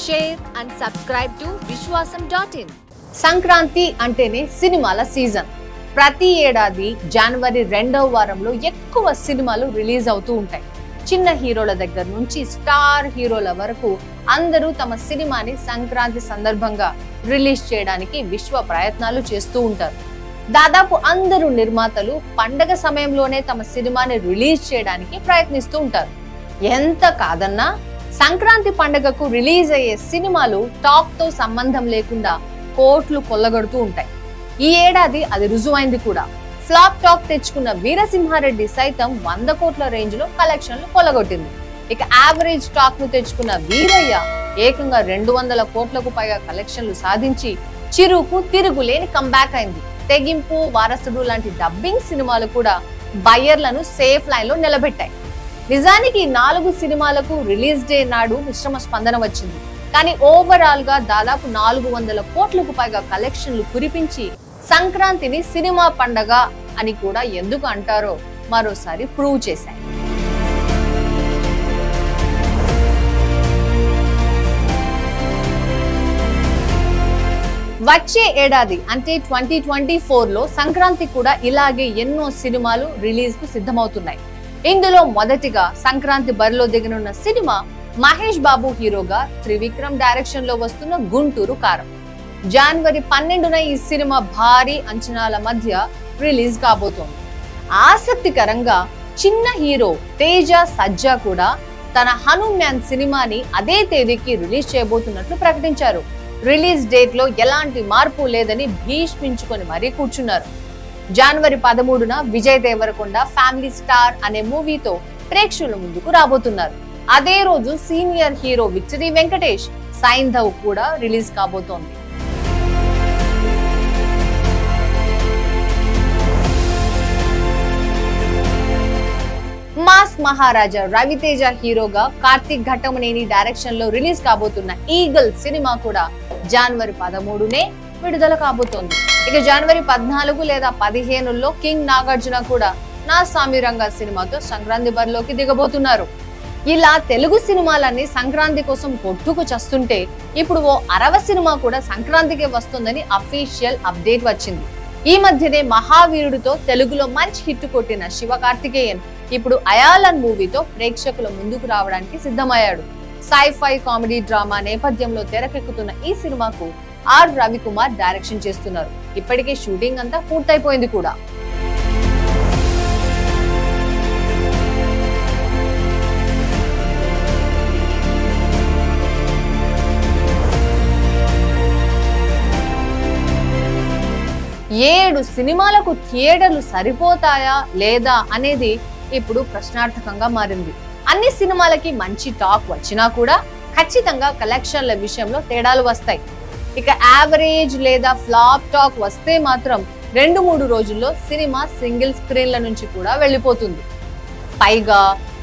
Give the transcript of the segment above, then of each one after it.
share and subscribe to Vishwasam.in. Sankranti అంటేనే సినిమాల season. ప్రతి ఏడాది జనవరి 2వ వారంలో ఎక్కువ సినిమాలు రిలీజ్ అవుతూ ఉంటాయి. చిన్న హీరోల దగ్గర నుంచి స్టార్ హీరోల వరకు అందరూ తమ సినిమాని సంక్రాంతి సందర్భంగా రిలీజ్ చేయడానికి విశ్వ ప్రయత్నాలు చేస్తూ ఉంటారు. దాదాపు అందరూ నిర్మాతలు పండగ సమయంలోనే తమ సినిమాని రిలీజ్ చేయడానికి ప్రయత్నిస్తూ ఉంటారు. ఎంత కాదన్నా సంక్రాంతి పండగకు రిలీజ్ అయ్యే సినిమాలు టాక్ తో సంబంధం లేకుండా కోట్లు కొల్లగొడుతూ ఉంటాయి. ఈ ఏడాది అది రుజువైంది కూడా. ఫ్లాప్ టాక్ తెచ్చుకున్న వీరసింహారెడ్డి సైతం 100 కోట్ల రేంజ్ లో కలెక్షన్లు కొల్లగొట్టింది. ఇక యావరేజ్ టాక్ ను తెచ్చుకున్న వీరయ్య ఏకంగా 200 కోట్లకు పైగా కలెక్షన్లు సాధించి చిరుకు తిరుగులేని కంబ్యాక్ అయింది. తెగింపు, వారసుడు లాంటి డబ్బింగ్ సినిమాలు కూడా బయ్యర్లను సేఫ్ లైన్ లో నిలబెట్టాయి. నిజానికి 4 సినిమాలకు రిలీజ్ డే నాడు మిశ్రమ స్పందన వచ్చింది. కానీ ఓవరాల్ గా దాదాపు 400 కోట్లకు పైగా కలెక్షన్లు కురిపించి సంక్రాంతిని సినిమా పండగ అని కూడా ఎందుకు అంటారో మరోసారి ప్రూవ్ చేశాయి. వచ్చే ఏడాది అంటే 2024లో సంక్రాంతి కూడా ఇలాగే ఎన్నో సినిమాలు రిలీజ్ కు సిద్ధమవుతున్నాయి. ఇందులో మొదటిగా సంక్రాంతి బరిలో దిగనున్న సినిమా మహేష్ బాబు హీరోగా త్రివిక్రమ్ డైరెక్షన్ లో వస్తున్న గుంటూరు కారం. జనవరి 12న ఈ సినిమా భారీ అంచనాల మధ్య రిలీజ్ కాబోతోంది. ఆసక్తికరంగా చిన్న హీరో తేజ సజ్జా కూడా తన హనుమాన్ సినిమాని అదే తేదీకి రిలీజ్ చేయబోతున్నట్లు ప్రకటించారు. రిలీజ్ డేట్ లో ఎలాంటి మార్పు లేదని భీష్మించుకొని మరీ కూర్చున్నారు. జనవరి 13న విజయ్ దేవరకొండ ఫ్యామిలీ స్టార్ అనే మూవీతో ప్రేక్షకుల ముందుకు రాబోతున్నారు. అదే రోజు senior hero victory Venkatesh Saindhav కూడా రిలీజ్ కాబోతోంది. మాస్ మహారాజా రవితేజ హీరోగా కార్తిక్ ఘట్టమనేని డైరెక్షన్ లో రిలీజ్ కాబోతున్న ఈగల్ సినిమా కూడా జనవరి 13నే విడుదల కాబోతోంది. ఇక జనవరి 14 లేదా 15లో కింగ్ నాగార్జున కూడా నా సామిరంగా సినిమాతో సంక్రాంతి బరిలోకి దిగబోతున్నారు. ఇలా తెలుగు సినిమాలన్నీ సంక్రాంతి కోసం కొట్టుకు చస్తుంటే ఇప్పుడు ఓ అరవ సినిమా కూడా సంక్రాంతికి వస్తుందని అఫీషియల్ అప్డేట్ వచ్చింది. ఈ మధ్యనే మహావీరుడితో తెలుగులో మంచి హిట్ కొట్టిన శివకార్తికేయన్ ఇప్పుడు అయాలన్ మూవీతో ప్రేక్షకుల ముందుకు రావడానికి సిద్ధమయ్యాడు. సైఫై కామెడీ డ్రామా నేపథ్యంలో తెరకెక్కుతున్న ఈ సినిమాకు ఆర్ రవికుమార్ డైరెక్షన్ చేస్తున్నారు. ఇప్పటికే షూటింగ్ అంతా పూర్తయిపోయింది కూడా. ఏడు సినిమాలకు థియేటర్లు సరిపోతాయా లేదా అనేది ఇప్పుడు ప్రశ్నార్థకంగా మారింది. అన్ని సినిమాలకి మంచి టాక్ వచ్చినా కూడా ఖచ్చితంగా కలెక్షన్ల విషయంలో తేడాలు వస్తాయి. ఇక యావరేజ్ లేదా ఫ్లాప్ టాక్ వస్తే మాత్రం 2-3 రోజుల్లో సినిమా సింగిల్ స్క్రీన్ల నుంచి కూడా వెళ్ళిపోతుంది. పైగా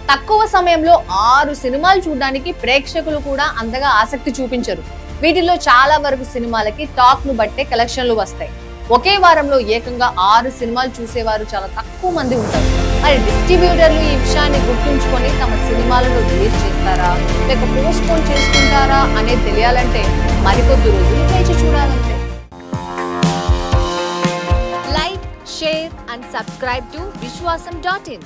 తక్కువ సమయంలో 6 సినిమాలు చూడడానికి ప్రేక్షకులు కూడా అంతగా ఆసక్తి చూపించరు. వీటిలో చాలా వరకు సినిమాలకి టాక్ ను బట్టే కలెక్షన్లు వస్తాయి. ఒకే వారంలో ఏకంగా 6 సినిమాలు చూసేవారు చాలా తక్కువ మంది ఉంటారు. మరి డిస్ట్రిబ్యూటర్లు ఈ విషయాన్ని గుర్తుంచుకొని తమ సినిమాలను రిలీజ్ చేస్తారా లేక పోస్ట్ పోన్ చేసుకుంటారా అనేది తెలియాలంటే మరికొద్ది రోజులు వేచి చూడాలంటే. Like, share and subscribe to Vishwasam.in.